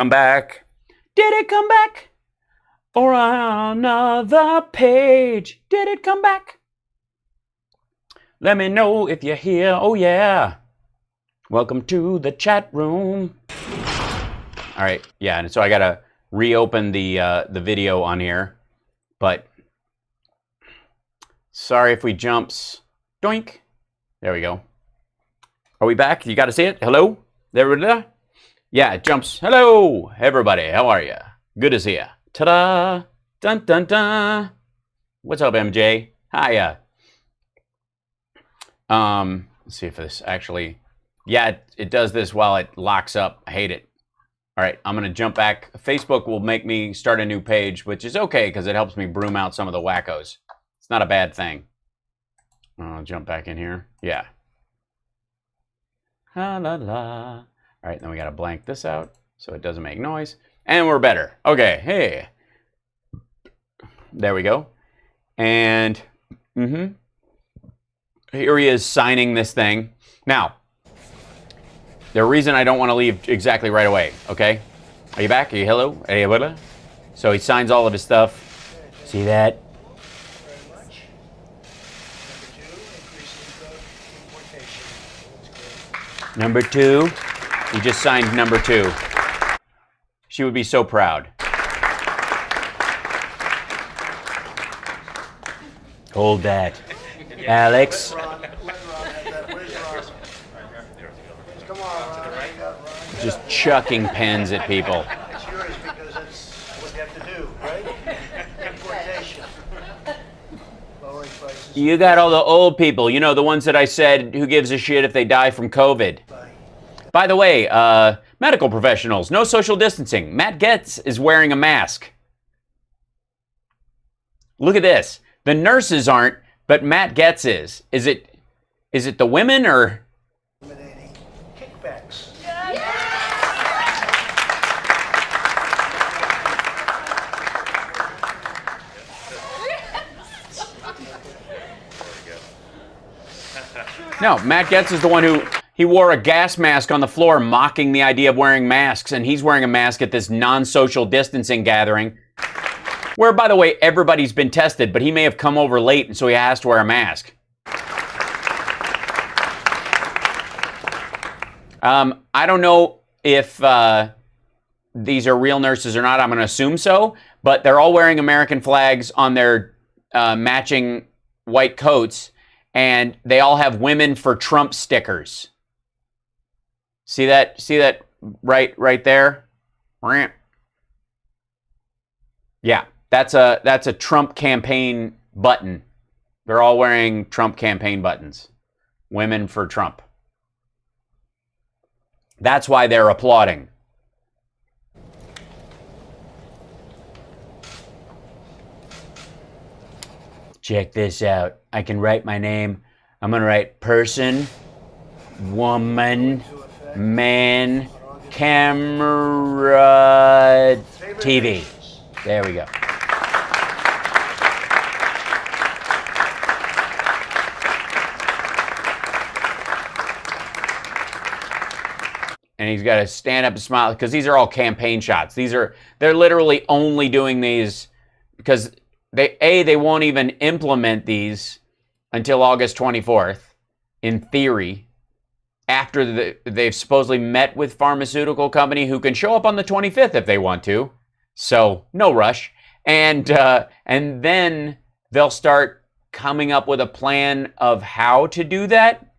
Come back. Did it come back? Or another page? Did it come back? Let me know if you're here. Oh yeah. Welcome to the chat room. All right. Yeah. And so I gotta reopen the video on here, but sorry if we jumps. Doink. There we go. Are we back? You got to see it. Hello. There. Yeah, it jumps. Hello, everybody. How are you? Good to see you. Ta-da! Dun dun dun. What's up, MJ? Hiya. Let's see if this actually. Yeah, it does this while it locks up. I hate it. All right, I'm gonna jump back. Facebook will make me start a new page, which is okay because it helps me broom out some of the wackos. It's not a bad thing. I'll jump back in here. Yeah. La la la. All right, then we gotta blank this out so it doesn't make noise. And we're better. Okay, hey. There we go. And here he is signing this thing. Now, the reason I don't want to leave exactly right away, okay? Are you back? Are you hello? Hey, hello? So he signs all of his stuff. See that? Number 2. He just signed number 2. She would be so proud. Hold that. Alex. Just chucking pens at people. It's yours because that's what you have to do, right? Importation. Lowering prices. You got all the old people, you know, the ones that I said, who gives a shit if they die from COVID. By the way, medical professionals, no social distancing. Matt Getz is wearing a mask. Look at this. The nurses aren't, but Matt Getz is. Is it the women or? Eliminating kickbacks. No, Matt Getz is the one who, he wore a gas mask on the floor mocking the idea of wearing masks, and he's wearing a mask at this non-social distancing gathering, where, by the way, everybody's been tested, but he may have come over late, and so he has to wear a mask. I don't know if these are real nurses or not. I'm going to assume so, but they're all wearing American flags on their matching white coats, and they all have "Women for Trump" stickers. See that? See that right there? Yeah, that's a Trump campaign button. They're all wearing Trump campaign buttons. Women for Trump. That's why they're applauding. Check this out. I can write my name. I'm going to write person, woman, man, camera, TV. There we go. And he's got to stand up and smile because these are all campaign shots. They're literally only doing these because they won't even implement these until August 24th, in theory, after they've supposedly met with pharmaceutical company who can show up on the 25th if they want to. So no rush. And then they'll start coming up with a plan of how to do that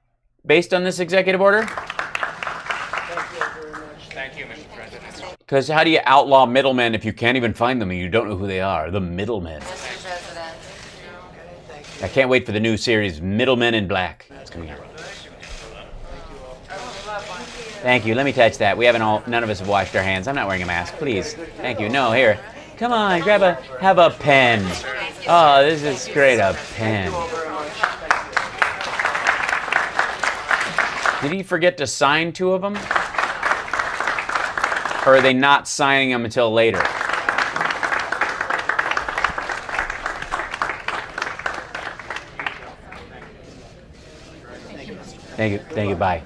based on this executive order. Thank you, Mr. President. Because how do you outlaw middlemen if you can't even find them and you don't know who they are? The middlemen. Mr. President. I can't wait for the new series, Middlemen in Black. It's coming out. Thank you. Let me touch that. None of us have washed our hands. I'm not wearing a mask. Please. Thank you. No, here. Come on, have a pen. Oh, this is great, a pen. Did he forget to sign 2 of them? Or are they not signing them until later? Thank you, bye.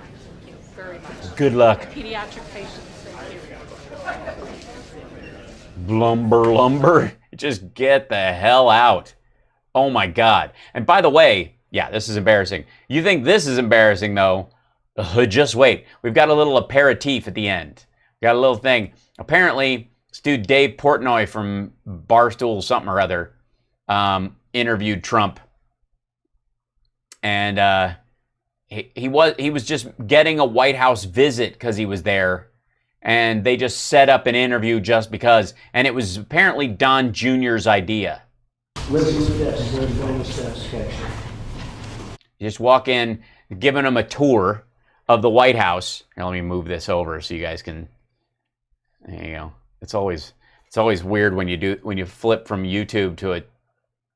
Very much. Good luck. Pediatric patients, thank you. Lumber. Just get the hell out. Oh my God. And by the way, yeah, this is embarrassing. You think this is embarrassing though? Just wait. We've got a little aperitif at the end. We got a little thing. Apparently, this dude Dave Portnoy from Barstool something or other interviewed Trump. And he was just getting a White House visit because he was there. And they just set up an interview just because. And it was apparently Don Jr.'s idea. What's the steps? Where are the steps, actually? You just walk in, giving them a tour of the White House. Here, let me move this over so you guys can. There you go. It's always weird when you flip from YouTube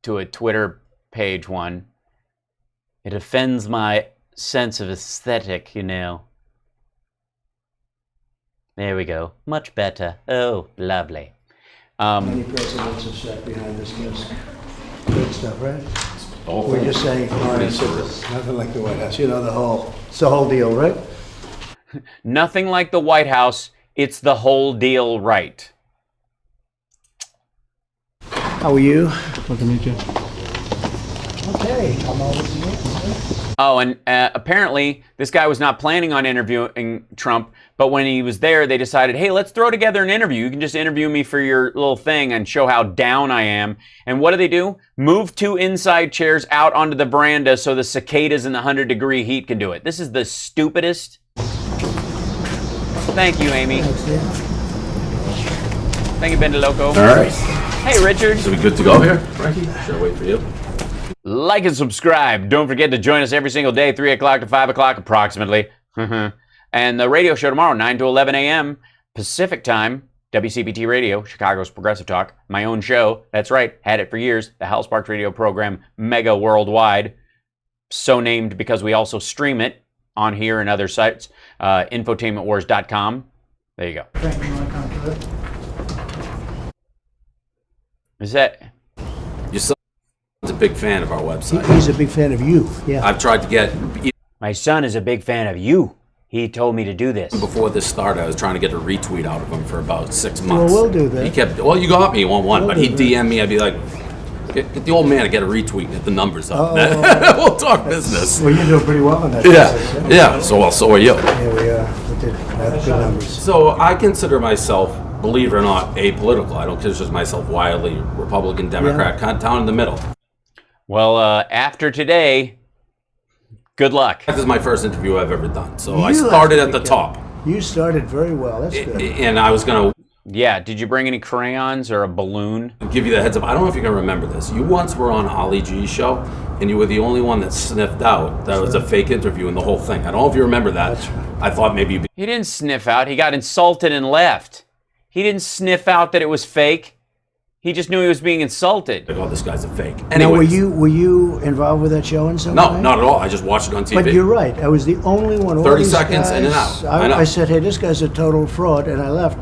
to a Twitter page one. It offends my sense of aesthetic, you know. There we go. Much better. Oh, lovely. Many presidents have sat behind this desk. Good stuff, right? We're just saying, nothing like the White House. You know, it's the whole deal, right? Nothing like the White House. It's the whole deal, right? How are you? Good to meet you. Okay. I'm all listening. Oh, and apparently this guy was not planning on interviewing Trump, but when he was there, they decided, hey, let's throw together an interview. You can just interview me for your little thing and show how down I am. And what do? Move 2 inside chairs out onto the veranda so the cicadas in the 100-degree heat can do it. This is the stupidest. Thank you, Amy. Thank you, Bendeloco. All right. Hey, Richard. So we good to go here, Frankie? Should I wait for you? Like and subscribe. Don't forget to join us every single day, 3 o'clock to 5 o'clock approximately. And the radio show tomorrow, 9 to 11 a.m. Pacific time, WCPT Radio, Chicago's Progressive Talk. My own show, that's right, had it for years, the Hal Sparks radio program, mega worldwide. So named because we also stream it on here and other sites, infotainmentwars.com. There you go. Frank, you want to come to it? Is that... Your son's a big fan of our website. He's a big fan of you, yeah. I've tried to get, My son is a big fan of you. He told me to do this. before this started, I was trying to get a retweet out of him for about 6 months. Well, we'll do that. He kept, you got me on one, We'll but he'd do that. DM me, I'd be like, get the old man to get a retweet and get the numbers up. Oh. We'll talk business. Well, you're doing pretty well on that. Yeah, so are you. Here we are. We did have good numbers. So I consider myself, believe it or not, apolitical. I don't consider myself wildly Republican, Democrat, kind of down in the middle. Well, after today, good luck. This is my first interview I've ever done, so I You started have at to the be top. You started very well. That's good. And I was going Yeah, did you bring any crayons or a balloon? to give you the heads up. I don't know if you can remember this. You once were on Ollie G's show, and you were the only one that sniffed out that it was a fake interview in the whole thing. I don't know if you remember that. That's right. I thought maybe you'd be He didn't sniff out. He got insulted and left. He didn't sniff out that it was fake. He just knew he was being insulted. like, oh, this guy's a fake. Now, Anyways, were you involved with that show in some no, way? not at all. I just watched it on TV. But you're right. I was the only one. All 30 these seconds, in and guys- out. I know. I said, hey, this guy's a total fraud, and I left.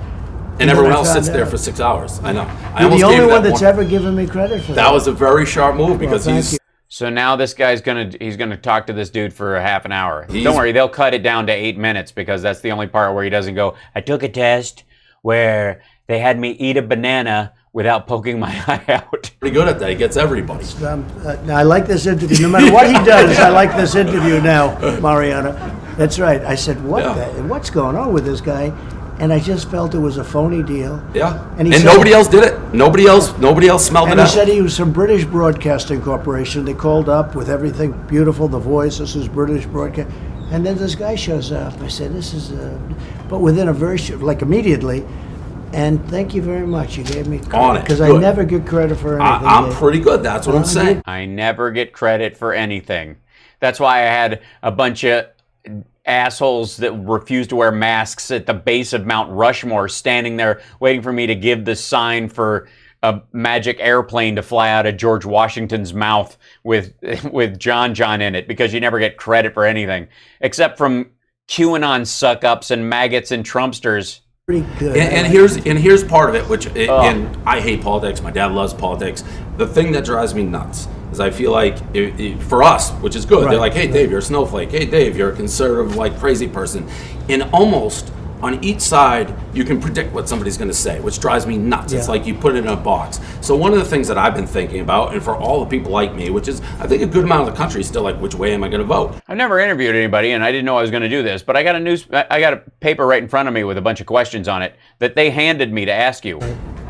and everyone then I else found sits there out. for 6 hours. I know. I You're almost the only gave one that that's ever given me credit for that. That was a very sharp move because thank he's you. So now this guy's he's gonna talk to this dude for a half an hour. He's- Don't worry, they'll cut it down to 8 minutes because that's the only part where he doesn't go, I took a test where they had me eat a banana without poking my eye out. pretty good at that. He gets everybody. Now, I like this interview. No matter what he does, I like this interview now, Mariana. That's right. I said, what's going on with this guy? And I just felt it was a phony deal. Yeah. And And, he said- nobody else did it. Nobody else smelled And it he out. said he was from British Broadcasting Corporation. They called up with everything beautiful, the voice, this is British Broadcast. And then this guy shows up. I said, this is but within a very short, like immediately. And thank you very much. You gave me On credit. it. Because I Good. never get credit for anything. I'm pretty good. That's what I'm saying. I never get credit for anything. That's why I had a bunch of assholes that refused to wear masks at the base of Mount Rushmore standing there waiting for me to give the sign for a magic airplane to fly out of George Washington's mouth with John in it, because you never get credit for anything except from QAnon suck-ups and maggots and Trumpsters. Pretty good. And here's part of it, which and I hate politics. My dad loves politics. The thing that drives me nuts is I feel like for us, which is good, they're Right, like, "Hey, Dave, you're a snowflake. Hey, Dave, you're a conservative, like crazy person." And almost on each side, you can predict what somebody's going to say, which drives me nuts. It's Yeah. like you put it in a box. So one of the things that I've been thinking about, and for all the people like me, which is, I think a good amount of the country is still like, which way am I going to vote? I've never interviewed anybody, and I didn't know I was going to do this, but I got a paper right in front of me with a bunch of questions on it that they handed me to ask you.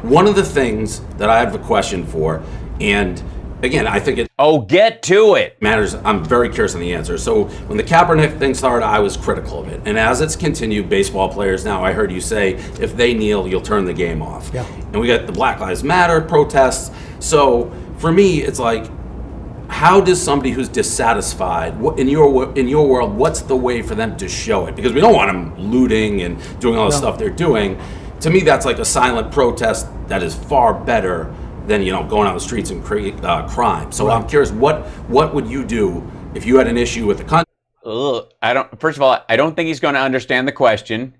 One of the things that I have a question for, and again, I think it Oh, get to it. matters. I'm very curious on the answer. So when the Kaepernick thing started, I was critical of it. And as it's continued, baseball players now, I heard you say, if they kneel, you'll turn the game off. Yeah. And we got the Black Lives Matter protests. So for me, it's like, how does somebody who's dissatisfied, in your world, what's the way for them to show it? Because we don't want them looting and doing all the stuff they're doing. To me, that's like a silent protest that is far better than going on the streets and create crime. So I'm curious, what would you do if you had an issue with the country? First of all, I don't think he's going to understand the question,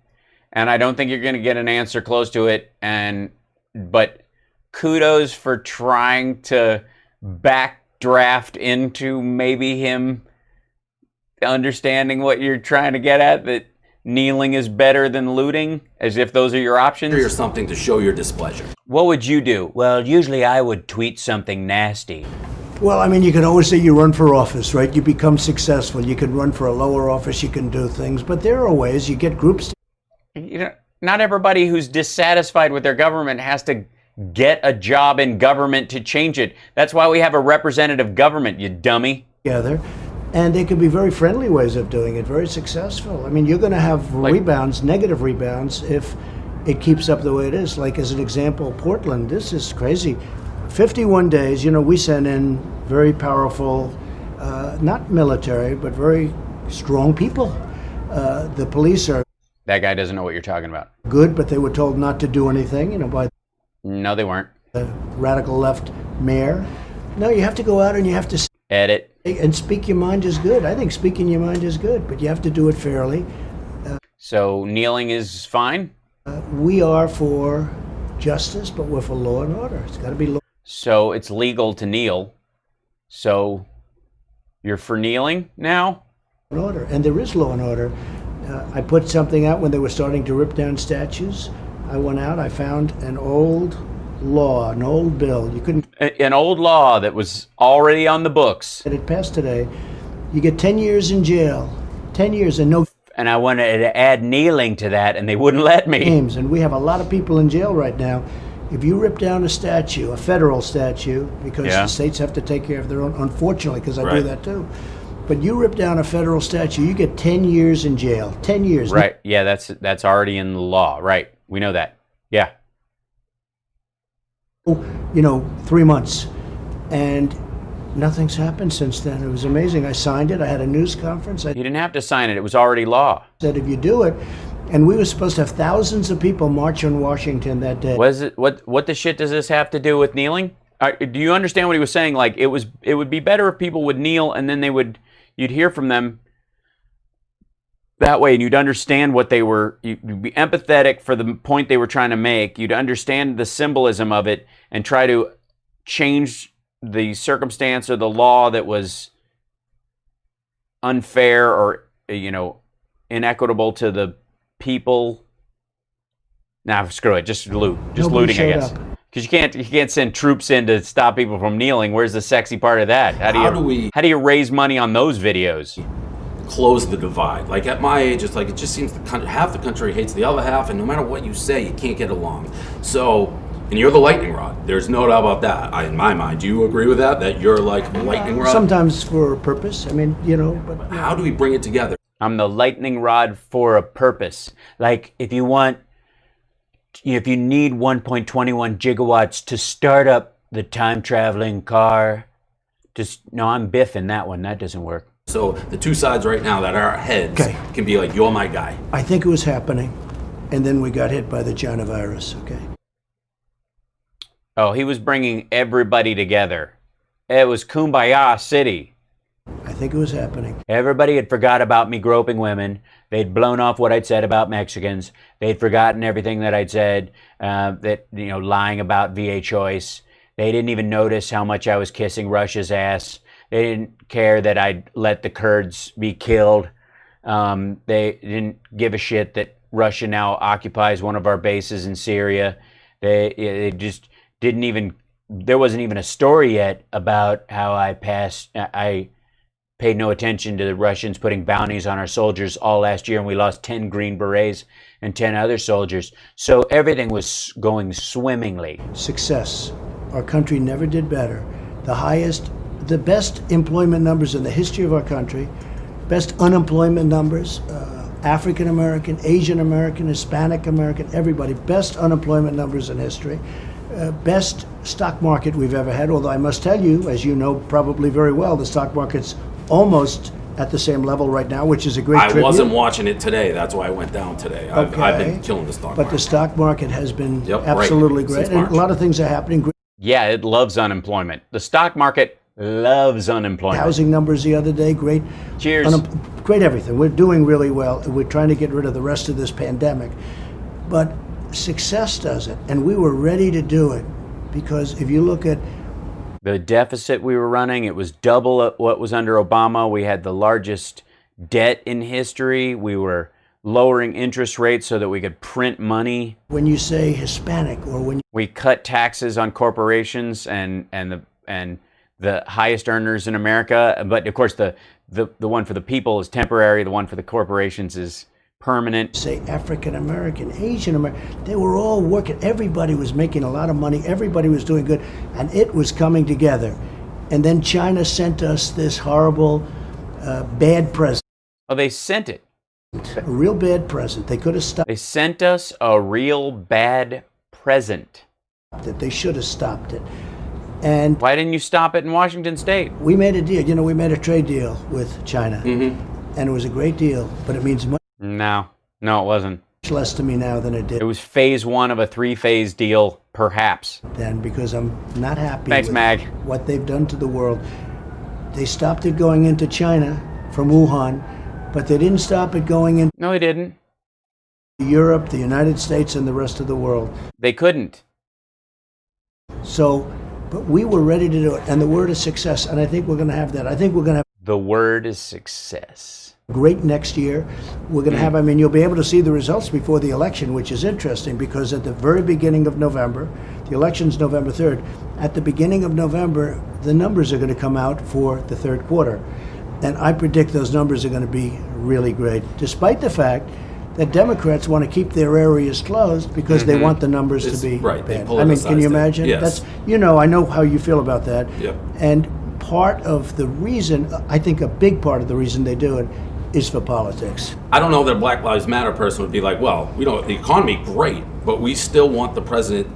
and I don't think you're going to get an answer close to it. But kudos for trying to backdraft into maybe him understanding what you're trying to get at, that kneeling is better than looting, as if those are your options. Or something to show your displeasure. What would you do? Well, usually I would tweet something nasty. Well, I mean, you can always say you run for office, right? You become successful. You can run for a lower office. You can do things. But there are ways you get groups. Not everybody who's dissatisfied with their government has to get a job in government to change it. That's why we have a representative government, you dummy. Together. And there can be very friendly ways of doing it, very successful. I mean, you're going to have rebounds, negative rebounds, if it keeps up the way it is. Like, as an example, Portland, this is crazy. 51 days, we sent in very powerful, not military, but very strong people. The police are That guy doesn't know what you're talking about. good, but they were told not to do anything, by No, they weren't. the radical left mayor. No, you have to go out and you have to Edit. and speak your mind is good. I think speaking your mind is good, but you have to do it fairly. So kneeling is fine? We are for justice, but we're for law and order. It's got to be law So it's legal to kneel. So you're for kneeling now? and order. And there is law and order. I put something out when they were starting to rip down statues. I went out, I found an old law, an old bill. You couldn't An old law that was already on the books. get it passed today. You get 10 years in jail. 10 years and no And I wanted to add kneeling to that, and they wouldn't let me. games. And we have a lot of people in jail right now. If you rip down a statue, a federal statue, because the states have to take care of their own, unfortunately, because I do that too. But you rip down a federal statue, you get 10 years in jail. 10 years. Right. Yeah, that's already in the law. Right. We know that. Yeah. 3 months. And nothing's happened since then. It was amazing. I signed it. I had a news conference. I You didn't have to sign it. It was already law. said, if you do it, and we were supposed to have thousands of people march on Washington that day. What the shit does this have to do with kneeling? Do you understand what he was saying? Like, it would be better if people would kneel, and then you'd hear from them that way, and you'd understand what they were, you'd be empathetic for the point they were trying to make. You'd understand the symbolism of it and try to change the circumstance or the law that was unfair or, inequitable to the people. Nah, screw it. Just loot. Just Nobody looting, I showed guess. up. Because you can't send troops in to stop people from kneeling. Where's the sexy part of that? How do you raise money on those videos? Close the divide. Like at my age, it's like it just seems half the country hates the other half, and no matter what you say, you can't get along. So, and you're the lightning rod. There's no doubt about that. In my mind, do you agree with that? That you're like the lightning rod? Sometimes for a purpose. I mean, but How do we bring it together? I'm the lightning rod for a purpose. Like if you need 1.21 gigawatts to start up the time traveling car, I'm biffing that one. That doesn't work. So the two sides right now that are heads can be like, you're my guy. I think it was happening, and then we got hit by the China virus. Okay. Oh, he was bringing everybody together. It was Kumbaya City. I think it was happening. Everybody had forgot about me groping women. They'd blown off what I'd said about Mexicans. They'd forgotten everything that I'd said, lying about VA choice. They didn't even notice how much I was kissing Russia's ass. They didn't care that I'd let the Kurds be killed. They didn't give a shit that Russia now occupies one of our bases in Syria. They just didn't even. There wasn't even a story yet about how I paid no attention to the Russians putting bounties on our soldiers all last year, and we lost 10 Green Berets and 10 other soldiers. So everything was going swimmingly. Success. Our country never did better. The best employment numbers in the history of our country, best unemployment numbers, African American, Asian American, Hispanic American, everybody, best unemployment numbers in history. Best stock market we've ever had, although I must tell you, as you know probably very well, the stock market's almost at the same level right now, which is a great tribute. I wasn't watching it today. That's why I went down today. I've been killing the stock market. But the stock market has been absolutely great. And a lot of things are happening. Yeah, it loves unemployment. The stock market loves unemployment. Housing numbers the other day, great. Cheers. Great everything. We're doing really well. We're trying to get rid of the rest of this pandemic. But success does it, and we were ready to do it, because if you look at the deficit we were running, it was double what was under Obama. We had the largest debt in history. We were lowering interest rates so that we could print money. When you say Hispanic, or when we cut taxes on corporations and the highest earners in America, but of course the one for the people is temporary, the one for the corporations is permanent. Say African American, Asian American, they were all working. Everybody was making a lot of money. Everybody was doing good, and it was coming together. And then China sent us this horrible, bad present. Oh, they sent it. A real bad present. They could have stopped They sent us a real bad present. it. They should have stopped it. And why didn't you stop it in Washington State? We made a deal. You know, we made a trade deal with China, and it was a great deal. But it means much. No, it wasn't. Much less to me now than it did. It was phase one of a 3-phase deal, perhaps. Then, because I'm not happy Thanks, with Mag. what they've done to the world. They stopped it going into China from Wuhan, but they didn't stop it going into No, they didn't. Europe, the United States, and the rest of the world. They couldn't. So, but we were ready to do it, and the word is success, and I think we're going to have that. I think we're going to have The word is success. great next year. We're going to have, I mean, you'll be able to see the results before the election, which is interesting, because at the very beginning of November, the election's November 3rd, at the beginning of November, the numbers are going to come out for the third quarter. And I predict those numbers are going to be really great, despite the fact that Democrats want to keep their areas closed because they want the numbers to be bad. I mean, can you imagine? Yes. That's, you know, I know how you feel about that. Yep. And part of the reason, I think a big part of the reason they do it, is for politics. I don't know that a Black Lives Matter person would be like, well, we know the economy great, but we still want the president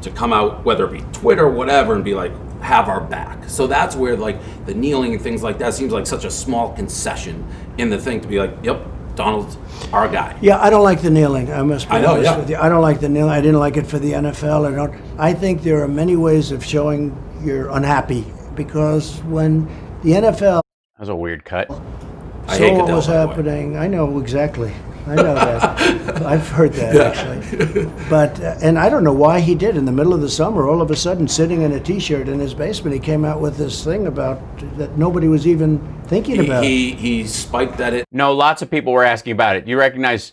to come out, whether it be Twitter or whatever, and be like, have our back. So that's where like the kneeling and things like that seems like such a small concession in the thing to be like, yep, Donald's our guy. Yeah, I don't like the kneeling. I must be honest yeah. with you. I don't like the kneeling. I didn't like it for the NFL. I think there are many ways of showing you're unhappy, because when the NFL That was a weird cut. saw what was happening, I know exactly. I know that. I've heard that, actually. But, and I don't know why he did. In the middle of the summer, all of a sudden, sitting in a T-shirt in his basement, he came out with this thing about that nobody was even thinking about. He spiked at it. No, lots of people were asking about it. You recognize,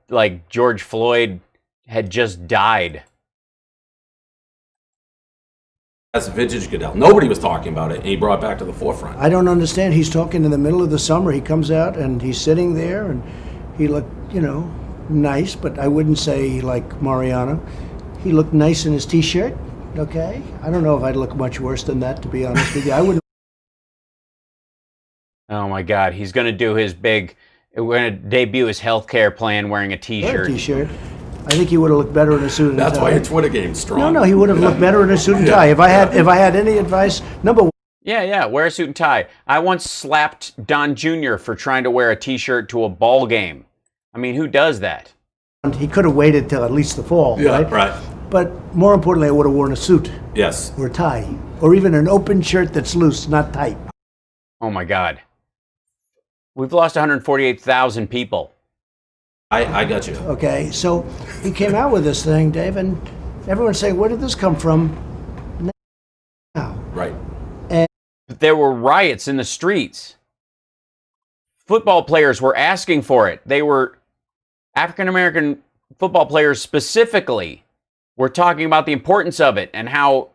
like, George Floyd had just died. That's vintage Goodell. Nobody was talking about it, and he brought it back to the forefront. I don't understand. He's talking in the middle of the summer. He comes out, and he's sitting there, and he looked, you know, nice, but I wouldn't say like Mariano. He looked nice in his T-shirt, okay? I don't know if I'd look much worse than that, to be honest with you. I wouldn't. Oh my God, he's going to do his big, we're going to debut his healthcare plan wearing a T-shirt. T-shirt. I think he would have looked better in a suit and tie. That's why your Twitter game's strong. No, he would have looked better in a suit and tie. If I had any advice, number one. Yeah, wear a suit and tie. I once slapped Don Jr. for trying to wear a T-shirt to a ball game. I mean, who does that? He could have waited till at least the fall, right? But more importantly, I would have worn a suit. Yes. Or a tie. Or even an open shirt that's loose, not tight. Oh my God. We've lost 148,000 people. I got you. Okay, so he came out with this thing, Dave, and everyone's saying, where did this come from now? Right. There were riots in the streets. Football players were asking for it. They were African American football players specifically were talking about the importance of it and how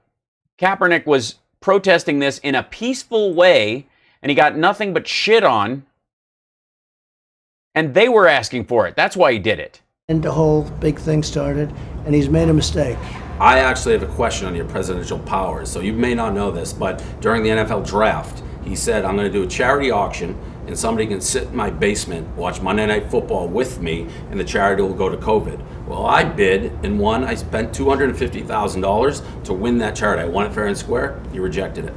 Kaepernick was protesting this in a peaceful way, and he got nothing but shit on. And they were asking for it. That's why he did it. And the whole big thing started, and he's made a mistake. I actually have a question on your presidential powers. So you may not know this, but during the NFL draft, he said, I'm going to do a charity auction, and somebody can sit in my basement, watch Monday Night Football with me, and the charity will go to COVID. Well, I bid and won. I spent $250,000 to win that charity. I won it fair and square. You rejected it.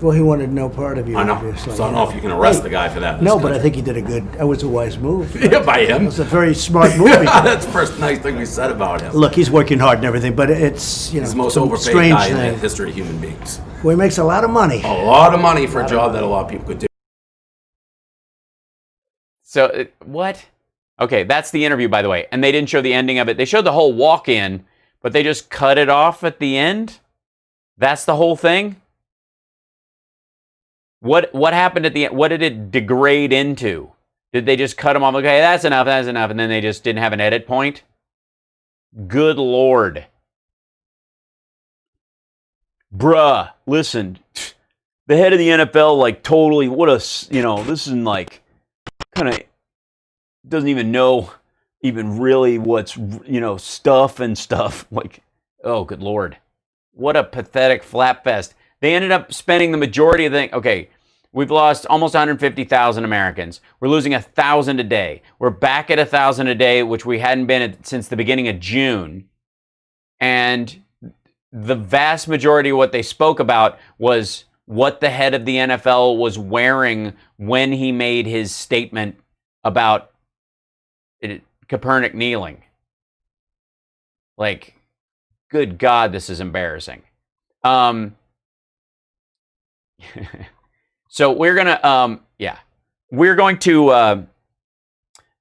Well, he wanted no part of you, I know. obviously. So I don't know if you can arrest the guy for that. No, but I think he did that was a wise move. Yeah, by him. It was a very smart move. That's the first nice thing we said about him. Look, he's working hard and everything, but it's, He's the most some overpaid strange guy in the thing. history of human beings. Well, he makes a lot of money. A lot of money for a job that a lot of people could do. So, what? Okay, that's the interview, by the way. And they didn't show the ending of it. They showed the whole walk-in, but they just cut it off at the end? That's the whole thing? What happened at the end? What did it degrade into? Did they just cut them off? Okay, that's enough, and then they just didn't have an edit point? Good Lord. Bruh, listen. The head of the NFL, like, totally, this is like, kind of, doesn't even know even really what's, stuff and stuff. Like, oh, good Lord. What a pathetic flap fest. They ended up spending the majority of the thing. Okay, we've lost almost 150,000 Americans. We're losing 1,000 a day. We're back at 1,000 a day, which we hadn't been at since the beginning of June. And the vast majority of what they spoke about was what the head of the NFL was wearing when he made his statement about Kaepernick kneeling. Like, good God, this is embarrassing. So we're gonna, I'm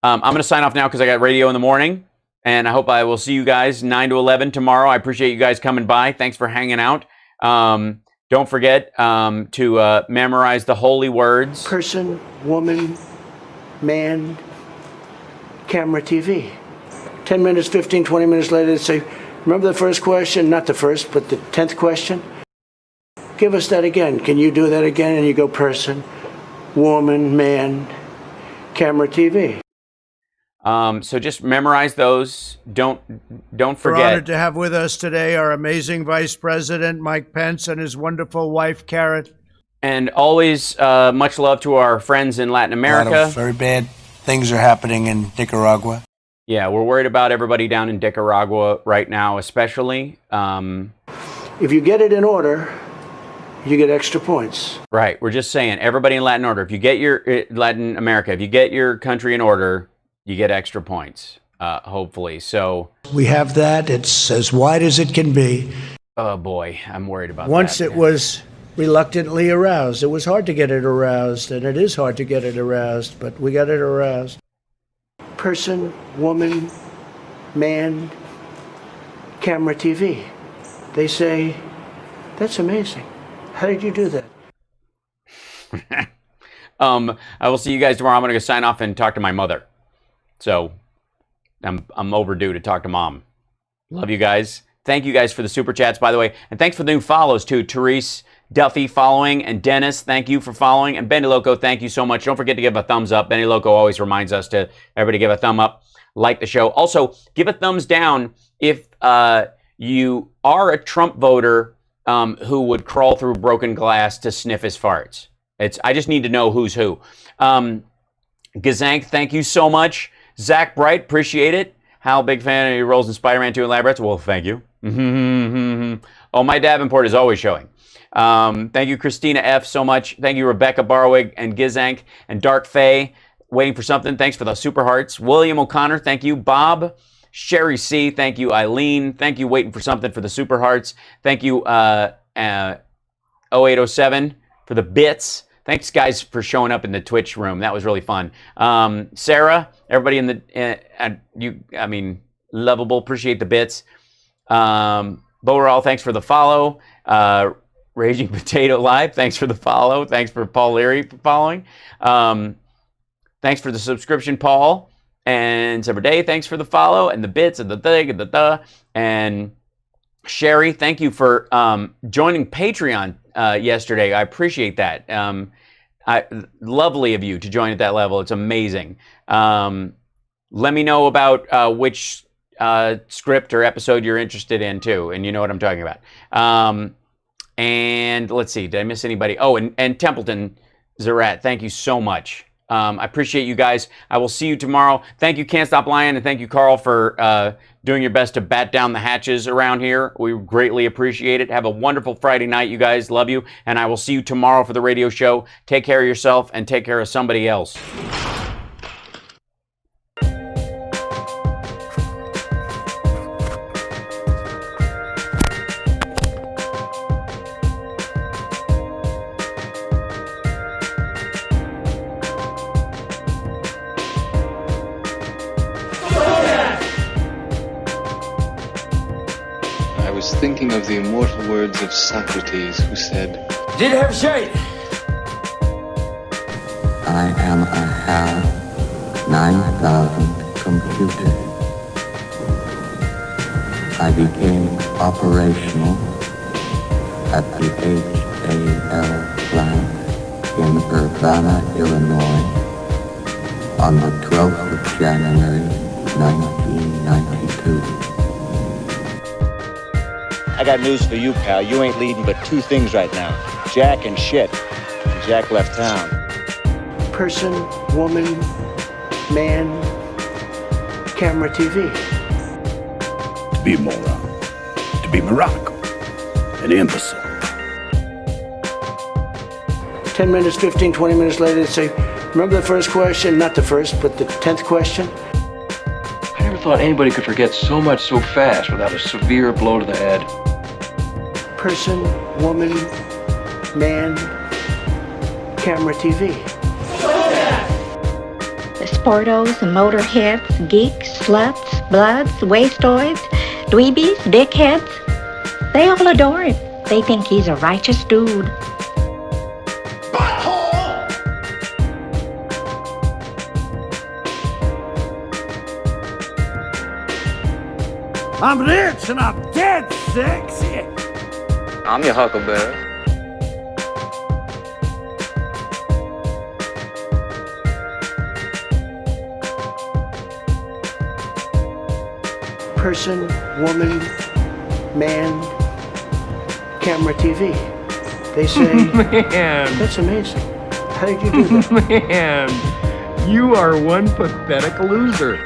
gonna sign off now because I got radio in the morning, and I hope I will see you guys 9 to 11 tomorrow. I appreciate you guys coming by. Thanks for hanging out. Don't forget to memorize the holy words. Person, woman, man, camera, TV. 10 minutes, 15, 20 minutes later, they say, remember the first question? Not the first, but the 10th question? Give us that again. Can you do that again? And you go person, woman, man, camera, TV. So just memorize those. Don't We're forget. honored to have with us today our amazing Vice President, Mike Pence, and his wonderful wife, Karen. And always much love to our friends in Latin America. A lot of very bad things are happening in Nicaragua. Yeah, we're worried about everybody down in Nicaragua right now, especially. If you get it in order, you get extra points. Right. We're just saying, everybody in Latin order. If you get your Latin America, if you get your country in order, you get extra points. Hopefully. So We have that. It's as wide as it can be. oh boy, I'm worried about Once that. it was reluctantly aroused. It was hard to get it aroused, and it is hard to get it aroused, but we got it aroused. Person, woman, man, camera, TV. They say, that's amazing. How did you do that? I will see you guys tomorrow. I'm going to go sign off and talk to my mother. So I'm overdue to talk to mom. Love you guys. Thank you guys for the super chats, by the way. And thanks for the new follows, too. Therese Duffy following, and Dennis, thank you for following. And Benny Loco, thank you so much. Don't forget to give a thumbs up. Benny Loco always reminds us to everybody give a thumb up, like the show. Also, give a thumbs down if you are a Trump voter who would crawl through broken glass to sniff his farts. I just need to know who's who. Gazank, thank you so much. Zach Bright, appreciate it. Hal, big fan of your roles in Spider-Man 2 and Lab Rats. Well, thank you. Oh, my Davenport is always showing. Thank you, Christina F. so much. Thank you, Rebecca Barwig and Gizank and Dark Faye. Waiting for something. Thanks for the super hearts. William O'Connor, thank you. Bob. Sherry C, thank you. Eileen, thank you. Waiting for something for the super hearts. Thank you, 0807 for the bits. Thanks, guys, for showing up in the Twitch room. That was really fun. Sarah, everybody in the, lovable. Appreciate the bits. Bowerall, thanks for the follow. Raging Potato Live, thanks for the follow. Thanks for Paul Leary for following. Thanks for the subscription, Paul. And Silver Day, thanks for the follow and the bits and the thing and the. And Sherry, thank you for joining Patreon yesterday. I appreciate that. Lovely of you to join at that level. It's amazing. Let me know about which script or episode you're interested in too, and you know what I'm talking about. And let's see, did I miss anybody? Oh, and Templeton Zarat, thank you so much. I appreciate you guys. I will see you tomorrow. Thank you, Can't Stop Lying, and thank you, Carl, for doing your best to bat down the hatches around here. We greatly appreciate it. Have a wonderful Friday night, you guys. Love you. And I will see you tomorrow for the radio show. Take care of yourself and take care of somebody else. Thinking of the immortal words of Socrates, who said, "Did have shade." I am a HAL 9000 computer. I became operational at the HAL plant in Urbana, Illinois on the 12th of January, 1992. I got news for you, pal. You ain't leading but two things right now. Jack and shit. And Jack left town. Person, woman, man, camera, TV. To be a moron. To be Morocco. An imbecile. 10 minutes, 15, 20 minutes later, they say, remember the first question? Not the first, but the 10th question? I never thought anybody could forget so much so fast without a severe blow to the head. Person, woman, man, camera, TV. The sportos, the motorheads, geeks, sluts, bloods, wastoids, dweebies, dickheads, they all adore him. They think he's a righteous dude. I'm rich and I'm dead sexy. I'm your huckleberry. Person, woman, man, camera, TV. They say, Man, that's amazing. How did you do that? man, you are one pathetic loser.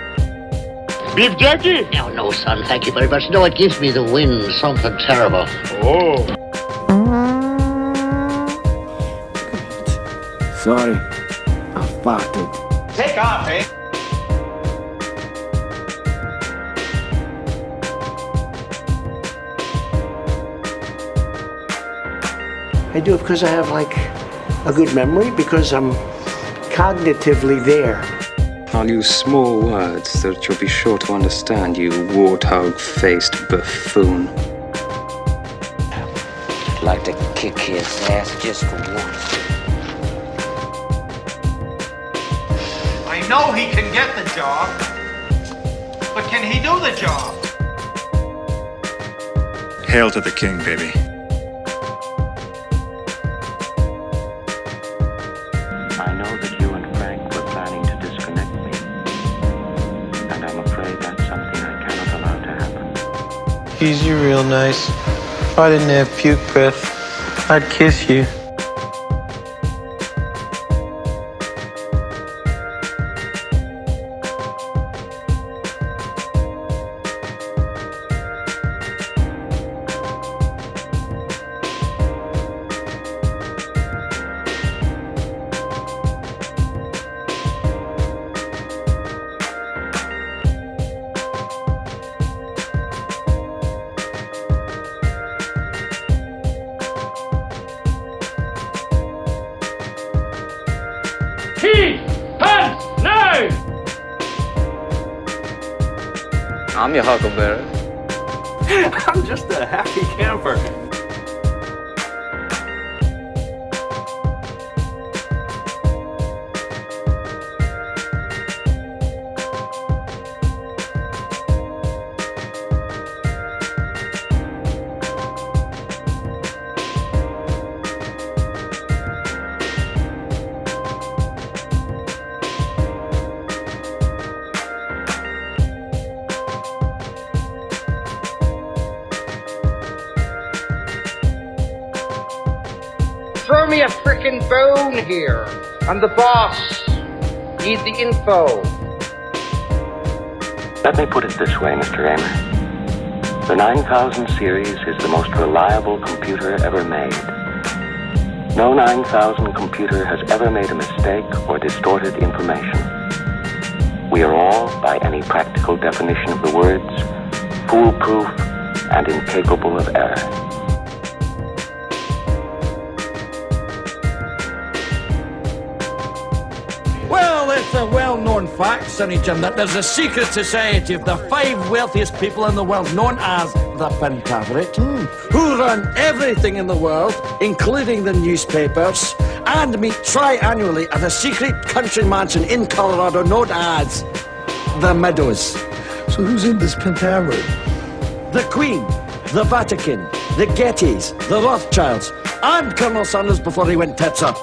Beef jerky? No, son, thank you very much. No, it gives me the wind, something terrible. Oh. Sorry, I farted. Take off, eh? I do it because I have like a good memory, because I'm cognitively there. I'll use small words that you'll be sure to understand, you warthog-faced buffoon. I'd like to kick his ass just for once. I know he can get the job, but can he do the job? Hail to the king, baby. I know that you and Frank were planning to disconnect me, and I'm afraid that's something I cannot allow to happen. He's you real nice. If I didn't have puke breath, I'd kiss you. I'm your huckleberry. I'm just a happy camper. me a frickin' bone here. I'm the boss. Need the info. Let me put it this way, Mr. Raymer. The 9000 series is the most reliable computer ever made. No 9000 computer has ever made a mistake or distorted information. We are all, by any practical definition of the words, foolproof and incapable of error. Well, it's a well-known fact, Sonny Jim, that there's a secret society of the 5 wealthiest people in the world, known as the Pentaveret, who run everything in the world, including the newspapers, and meet tri-annually at a secret country mansion in Colorado known as the Meadows. So who's in this Pentaveret? The Queen, the Vatican, the Gettys, the Rothschilds, and Colonel Sanders before he went tits up.